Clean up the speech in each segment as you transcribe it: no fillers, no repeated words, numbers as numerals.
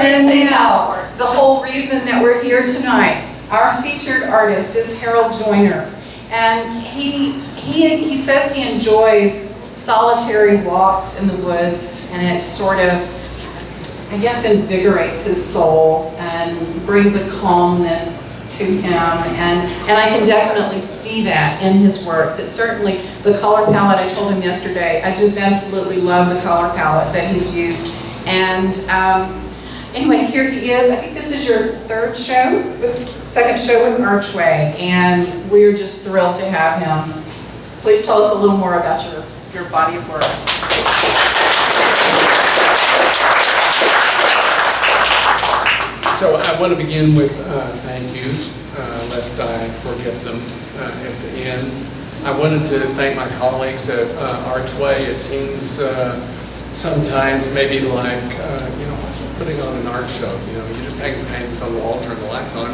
Now, the whole reason that we're here tonight, our featured artist is Harold Joyner, and he says he enjoys solitary walks in the woods, and it sort of, I guess, invigorates his soul and brings a calmness to him, and I can definitely see that in his works. It's certainly the color palette. I told him yesterday, I just absolutely love the color palette that he's used. And anyway, here he is. I think this is your second show with Archway, and we're just thrilled to have him. Please tell us a little more about your body of work. So I want to begin with thank yous, lest I forget them at the end. I wanted to thank my colleagues at Archway. It seems sometimes maybe like, what's putting on an art show? You just hang the paintings on the wall, turn the lights on.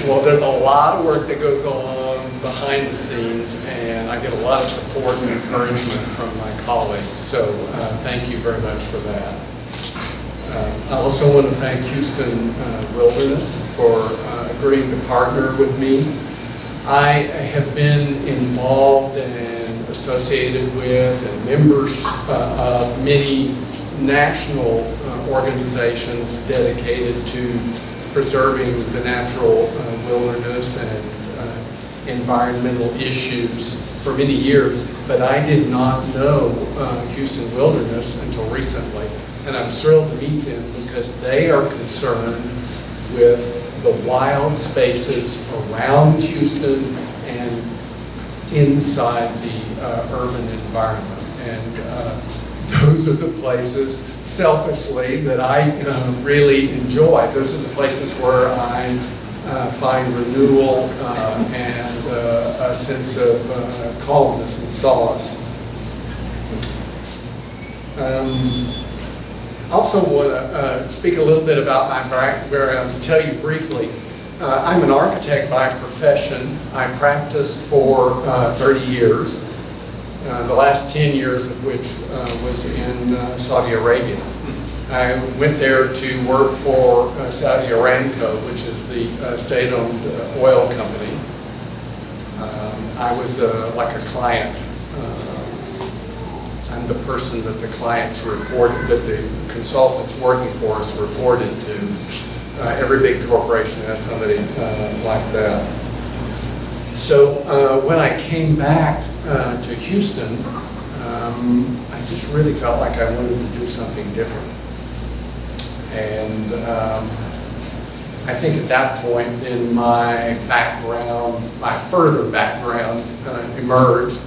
Well, there's a lot of work that goes on behind the scenes, and I get a lot of support and encouragement from my colleagues. So thank you very much for that. I also want to thank Houston Wilderness for agreeing to partner with me. I have been involved and associated with and members of many national organizations dedicated to preserving the natural wilderness and environmental issues for many years, but I did not know Houston Wilderness until recently. And I'm thrilled to meet them because they are concerned with the wild spaces around Houston and inside the urban environment. And those are the places, selfishly, that I really enjoy. Those are the places where I find renewal and a sense of calmness and solace. Also want to speak a little bit about my background. To tell you briefly, I'm an architect by profession. I practiced for 30 years, the last 10 years of which was in Saudi Arabia. I went there to work for Saudi Aramco, which is the state-owned oil company. I was like a client. I'm the person that the clients reported, that the consultants working for us reported to. Every big corporation has somebody like that. So when I came back to Houston, I just really felt like I wanted to do something different. And I think at that point, then my further background emerged.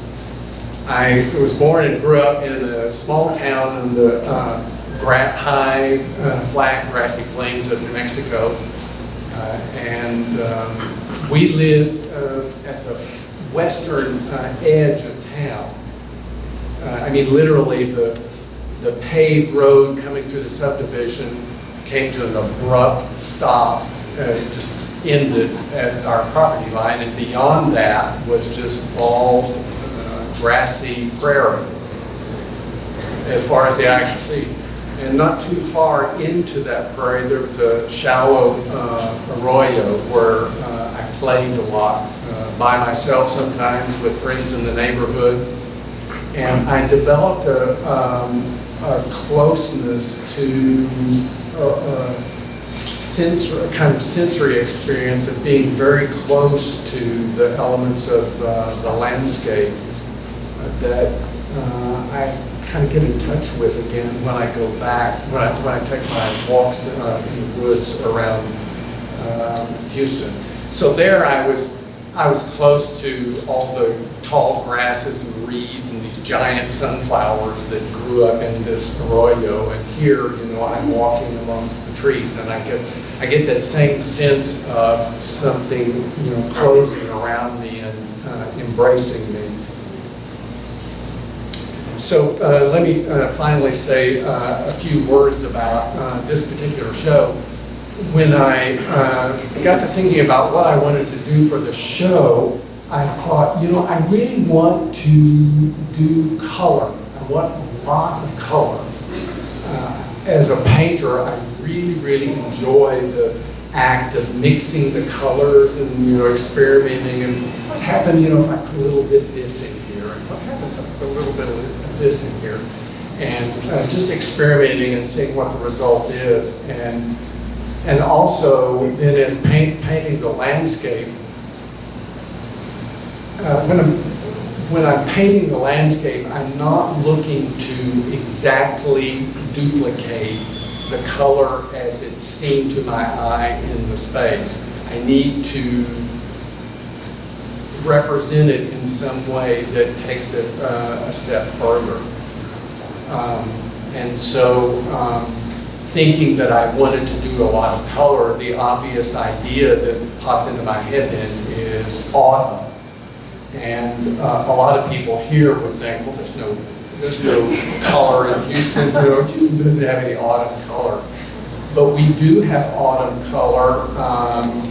I was born and grew up in a small town in the high, flat, grassy plains of New Mexico. And we lived at the western edge of town. I mean, literally the paved road coming through the subdivision came to an abrupt stop. It just ended at our property line, and beyond that was just bald, grassy prairie as far as the eye could see. And not too far into that prairie there was a shallow arroyo where I played a lot, by myself sometimes, with friends in the neighborhood. And I developed a closeness to kind of sensory experience of being very close to the elements of the landscape that I kind of get in touch with again when I go back, when I take my walks in the woods around Houston. So there I was close to all the tall grasses and reeds and these giant sunflowers that grew up in this arroyo. And here, I'm walking amongst the trees, and I get that same sense of something, closing around me and embracing me. So let me finally say a few words about this particular show. When I got to thinking about what I wanted to do for the show, I thought, I really want to do color. I want a lot of color. as a painter, I really enjoy the act of mixing the colors and, experimenting, and what happened, if I put a little bit of this in here, and what happens if I put a little bit of this in here, and just experimenting and seeing what the result is, and also then as painting the landscape, when I'm painting the landscape, I'm not looking to exactly duplicate the color as it's seen to my eye in the space. I need to represent it in some way that takes it a step further. And so thinking that I wanted to do a lot of color, the obvious idea that pops into my head then is autumn. And a lot of people here would think, well, there's no color in Houston. Houston doesn't have any autumn color. But we do have autumn color.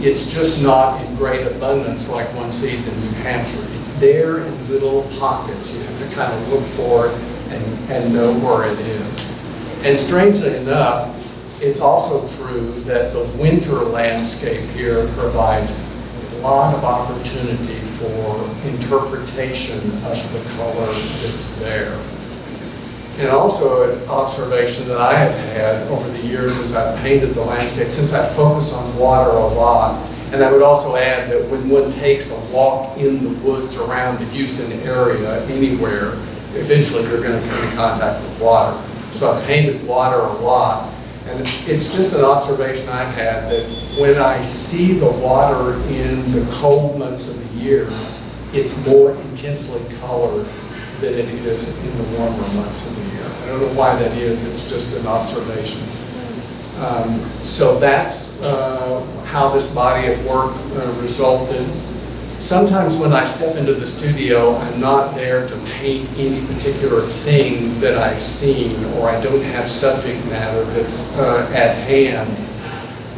It's just not in great abundance like one sees in New Hampshire. It's there in little pockets. You have to kind of look for it and know where it is. And strangely enough, it's also true that the winter landscape here provides a lot of opportunity for interpretation of the color that's there. And also an observation that I have had over the years as I've painted the landscape, since I focus on water a lot, and I would also add that when one takes a walk in the woods around the Houston area, anywhere, eventually you're going to come in contact with water. So I've painted water a lot, and it's just an observation I've had that when I see the water in the cold months of the year, it's more intensely colored than it is in the warmer months of the year. I don't know why that is, it's just an observation. So that's how this body of work resulted. Sometimes when I step into the studio, I'm not there to paint any particular thing that I've seen, or I don't have subject matter that's at hand,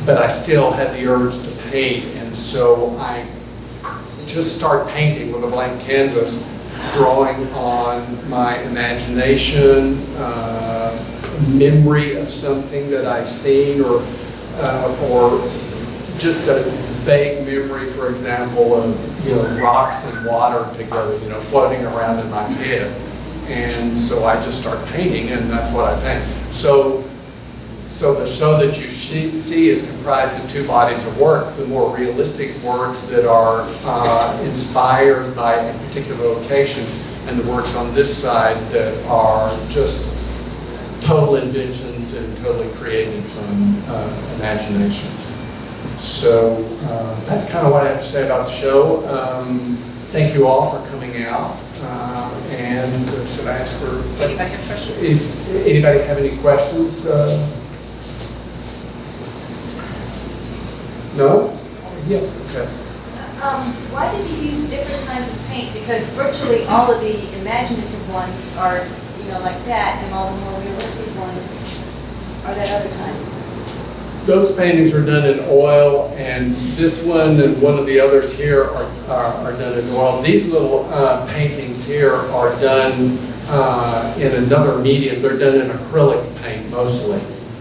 but I still have the urge to paint, and so I just start painting with a blank canvas, drawing on my imagination, memory of something that I've seen, or just a vague memory, for example, of rocks and water together, floating around in my head. And so I just start painting, and that's what I paint. So the show that you see is comprised of two bodies of work: the more realistic works that are inspired by a particular location, and the works on this side that are just total inventions and totally created from imagination. So that's kind of what I have to say about the show. Thank you all for coming out. And should I ask for... Anybody have questions? If anybody have any questions? No? Yes, okay. Why did you use different kinds of paint? Because virtually all of the imaginative ones are, like that, and all the more realistic ones are that other kind. Those paintings are done in oil, and this one and one of the others here are done in oil. These little paintings here are done in another medium. They're done in acrylic paint mostly.